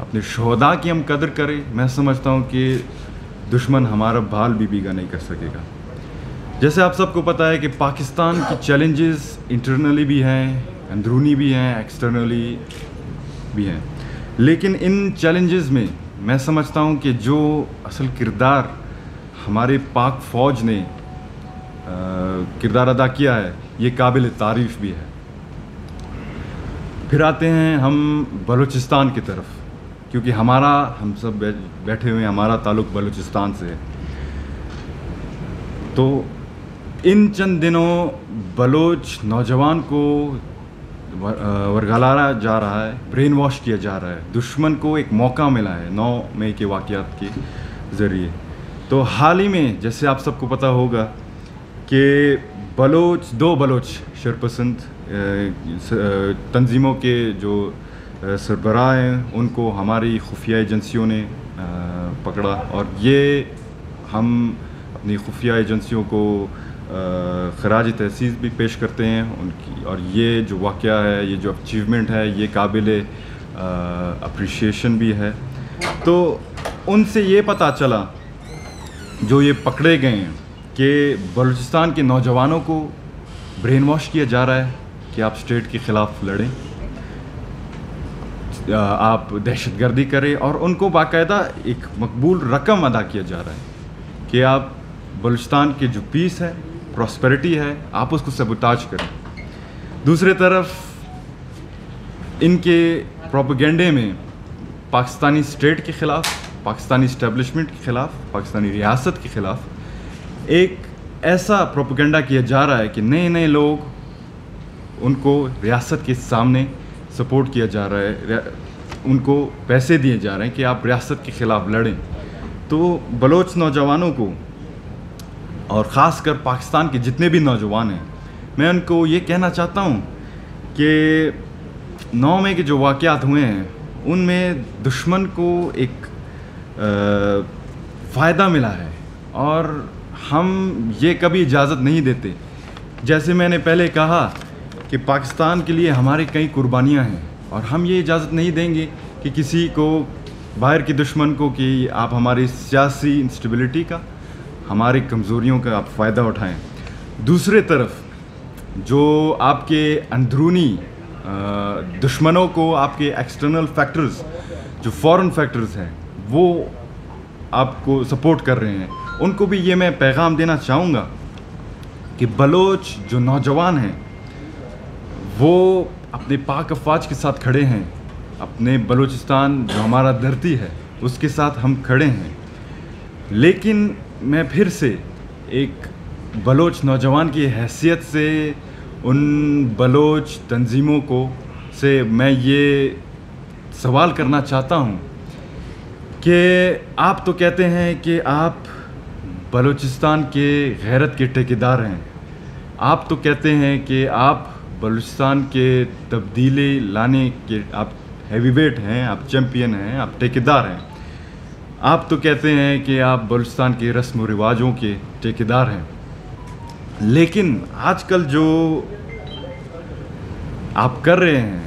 اپنے شہداء کی ہم قدر کریں. میں سمجھتا ہوں کہ دشمن ہمارا بال بھی بیگا نہیں کر سکے گا. جیسے آپ سب کو پتہ ہے کہ پاکستان کی چیلنجز انٹرنلی بھی ہیں, اندرونی بھی ہیں, ایکسٹرنلی بھی ہیں. لیکن ان چیلنجز میں سمجھتا ہوں کہ جو اصل کردار ہمارے پاک فوج نے کردار ادا کیا ہے یہ قابل تعریف بھی ہے. پھر آتے ہیں ہم بلوچستان کی طرف, کیونکہ ہم سب بیٹھے ہوئے ہیں, ہمارا تعلق بلوچستان سے ہے. تو ان چند دنوں بلوچ نوجوان کو ورگلایا جا رہا ہے, برین واش کیا جا رہا ہے. دشمن کو ایک موقع ملا ہے 9 مئی کے واقعات کے ذریعے. تو حال ہی میں جیسے آپ سب کو پتہ ہوگا کہ دو بلوچ شرپسند تنظیموں کے جو سربراہ ہیں ان کو ہماری خفیہ ایجنسیوں نے پکڑا, اور یہ ہم اپنی خفیہ ایجنسیوں کو خراج تحسین بھی پیش کرتے ہیں ان کی. اور یہ جو واقعہ ہے, یہ جو اچیومنٹ ہے, یہ قابل اپریشیشن بھی ہے. تو ان سے یہ پتہ چلا جو یہ پکڑے گئے ہیں کہ بلوچستان کے نوجوانوں کو برین واش کیا جا رہا ہے کہ آپ اسٹیٹ کے خلاف لڑیں, آپ دہشت گردی کریں, اور ان کو باقاعدہ ایک مقبول رقم ادا کیا جا رہا ہے کہ آپ بلوچستان کے جو پیس ہے, پراسپیرٹی ہے, آپ اس کو سیبوتاج کریں. دوسری طرف ان کے پروپیگنڈے میں پاکستانی اسٹیٹ کے خلاف, پاکستانی اسٹیبلشمنٹ کے خلاف, پاکستانی ریاست کے خلاف ایک ایسا پروپیگنڈا کیا جا رہا ہے کہ نئے لوگ ان کو ریاست کے سامنے سپورٹ کیا جا رہا ہے, ان کو پیسے دیے جا رہے ہیں کہ آپ ریاست کے خلاف لڑیں. تو بلوچ نوجوانوں کو, اور خاص کر پاکستان کے جتنے بھی نوجوان ہیں, میں ان کو یہ کہنا چاہتا ہوں کہ 9 مئی کے جو واقعات ہوئے ہیں ان میں دشمن کو ایک فائدہ ملا ہے, اور ہم یہ کبھی اجازت نہیں دیتے. جیسے میں نے پہلے کہا کہ پاکستان کے لیے ہماری کئی قربانیاں ہیں, اور ہم یہ اجازت نہیں دیں گے کہ کسی کو, باہر کے دشمن کو, کہ آپ ہماری سیاسی انسٹیبلٹی کا, ہماری کمزوریوں کا آپ فائدہ اٹھائیں. دوسرے طرف جو آپ کے اندرونی دشمنوں کو, آپ کے ایکسٹرنل فیکٹرز, جو فورن فیکٹرز ہیں, وہ آپ کو سپورٹ کر رہے ہیں, ان کو بھی یہ میں پیغام دینا چاہوں گا کہ بلوچ جو نوجوان ہیں وہ اپنے پاک افواج کے ساتھ کھڑے ہیں, اپنے بلوچستان جو ہمارا دھرتی ہے اس کے ساتھ ہم کھڑے ہیں. لیکن میں پھر سے ایک بلوچ نوجوان کی حیثیت سے ان بلوچ تنظیموں سے میں یہ سوال کرنا چاہتا ہوں کہ آپ تو کہتے ہیں کہ آپ بلوچستان کے غیرت کے ٹھیکیدار ہیں, آپ تو کہتے ہیں کہ آپ بلوچستان کے تبدیلی لانے کے آپ ہیوی ویٹ ہیں, آپ چیمپئن ہیں, آپ ٹھیکیدار ہیں, آپ تو کہتے ہیں کہ آپ بلوچستان کے رسم و رواجوں کے ٹھیکیدار ہیں. لیکن آج کل جو آپ کر رہے ہیں,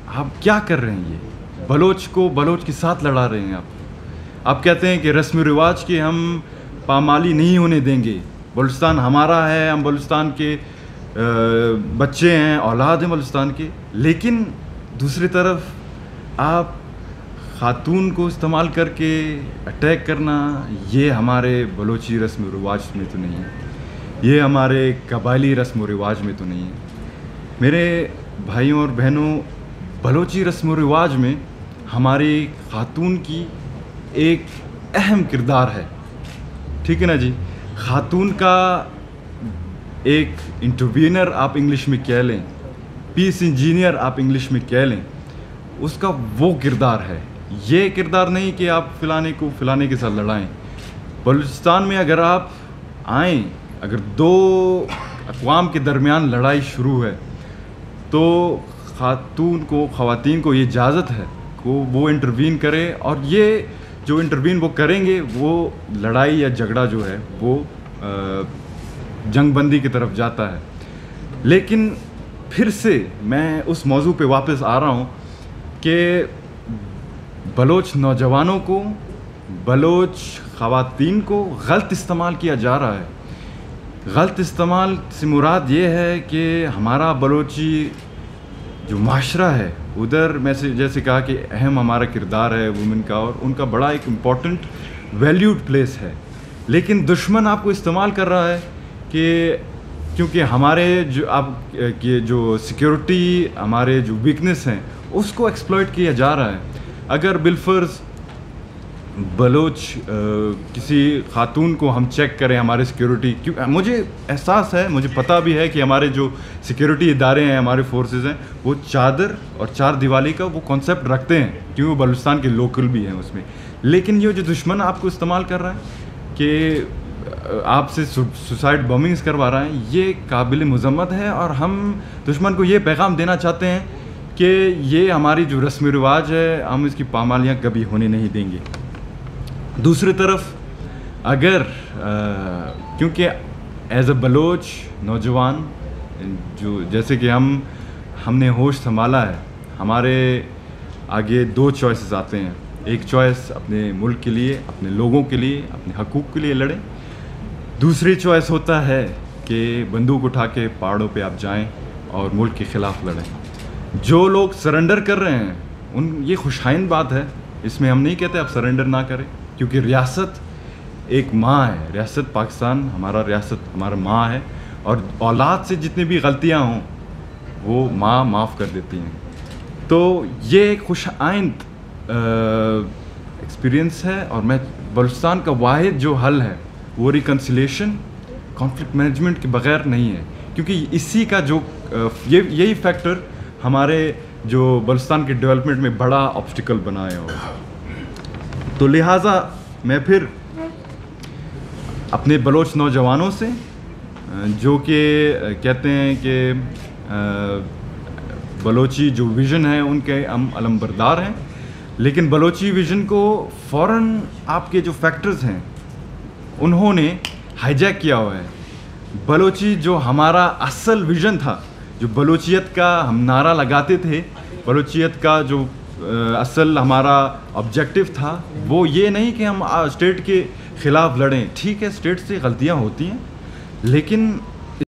آپ کیا کر رہے ہیں؟ یہ بلوچ کو بلوچ کے ساتھ لڑا رہے ہیں. آپ کہتے ہیں کہ رسم و رواج کے ہم پامالی نہیں ہونے دیں گے, بلوچستان ہمارا ہے, ہم بلوچستان کے بچے ہیں, اولاد ہیں بلوچستان کے. لیکن دوسری طرف آپ خاتون کو استعمال کر کے اٹیک کرنا, یہ ہمارے بلوچی رسم و رواج میں تو نہیں ہے, یہ ہمارے قبائلی رسم و رواج میں تو نہیں ہے. میرے بھائیوں اور بہنوں, بلوچی رسم و رواج میں ہماری خاتون کی ایک اہم کردار ہے, ٹھیک ہے نا جی. خاتون کا ایک انٹروینر آپ انگلش میں کہہ لیں, پیس انجینئر آپ انگلش میں کہہ لیں, اس کا وہ کردار ہے. یہ کردار نہیں کہ آپ فلانے کے ساتھ لڑائیں. بلوچستان میں اگر آپ آئیں, اگر دو اقوام کے درمیان لڑائی شروع ہے تو خواتین کو یہ اجازت ہے کہ وہ انٹروین کرے, اور یہ جو انٹروین وہ کریں گے وہ لڑائی یا جھگڑا جو ہے وہ جنگ بندی کی طرف جاتا ہے. لیکن پھر سے میں اس موضوع پہ واپس آ رہا ہوں کہ بلوچ نوجوانوں کو، بلوچ خواتین کو غلط استعمال کیا جا رہا ہے. غلط استعمال سے مراد یہ ہے کہ ہمارا بلوچی جو معاشرہ ہے ادھر میں سے جیسے کہا کہ اہم ہمارا کردار ہے وومن کا، اور ان کا بڑا ایک امپورٹنٹ ویلیوڈ پلیس ہے. لیکن دشمن آپ کو استعمال کر رہا ہے کہ کیونکہ ہمارے جو آپ کے جو سیکیورٹی ہمارے جو ویکنس ہیں اس کو ایکسپلائٹ کیا جا رہا ہے. اگر بالفرض بلوچ کسی خاتون کو ہم چیک کریں ہمارے سیکیورٹی، مجھے احساس ہے، مجھے پتہ بھی ہے کہ ہمارے جو سیکیورٹی ادارے ہیں، ہمارے فورسز ہیں، وہ چادر اور چار دیوالی کا وہ کانسیپٹ رکھتے ہیں کیونکہ وہ بلوچستان کے لوکل بھی ہیں اس میں. لیکن یہ جو دشمن آپ کو استعمال کر رہا ہے کہ آپ سے سوسائڈ بمنگز کروا رہا ہے، یہ قابل مذمت ہے. اور ہم دشمن کو یہ پیغام دینا چاہتے ہیں کہ یہ ہماری جو رسم و رواج ہے ہم اس کی پامالیاں کبھی ہونے نہیں دیں گے. دوسری طرف اگر کیونکہ ایز اے بلوچ نوجوان جو جیسے کہ ہم نے ہوش سنبھالا ہے، ہمارے آگے دو چوائسز آتے ہیں. ایک چوائس اپنے ملک کے لیے، اپنے لوگوں کے لیے، اپنے حقوق کے لیے لڑیں. دوسری چوائس ہوتا ہے کہ بندوق اٹھا کے پہاڑوں پہ آپ جائیں اور ملک کے خلاف لڑیں. جو لوگ سرنڈر کر رہے ہیں یہ خوشائند بات ہے، اس میں ہم نہیں کہتے آپ سرنڈر نہ کریں، کیونکہ ریاست ایک ماں ہے. ریاست پاکستان ہمارا ماں ہے، اور اولاد سے جتنی بھی غلطیاں ہوں وہ ماں معاف کر دیتی ہیں. تو یہ ایک خوش آئند ایکسپیرئنس ہے. اور میں بلوچستان کا واحد جو حل ہے وہ ریکنسیلیشن، کانفلکٹ مینجمنٹ کے بغیر نہیں ہے، کیونکہ اسی کا جو یہی فیکٹر ہمارے جو بلوچستان کے ڈیولپمنٹ میں بڑا آبسٹیکل بنایا ہوا. تو لہٰذا میں پھر اپنے بلوچ نوجوانوں سے جو کہ کہتے ہیں کہ بلوچی جو ویژن ہے ان کے ہم علم بردار ہیں، لیکن بلوچی ویژن کو فوراً آپ کے جو فیکٹرز ہیں انہوں نے ہائی جیک کیا ہوا ہے. بلوچی جو ہمارا اصل ویژن تھا، جو بلوچیت کا ہم نعرہ لگاتے تھے، بلوچیت کا جو اصل ہمارا آبجیکٹو تھا، وہ یہ نہیں کہ ہم اسٹیٹ کے خلاف لڑیں. ٹھیک ہے، اسٹیٹ سے غلطیاں ہوتی ہیں، لیکن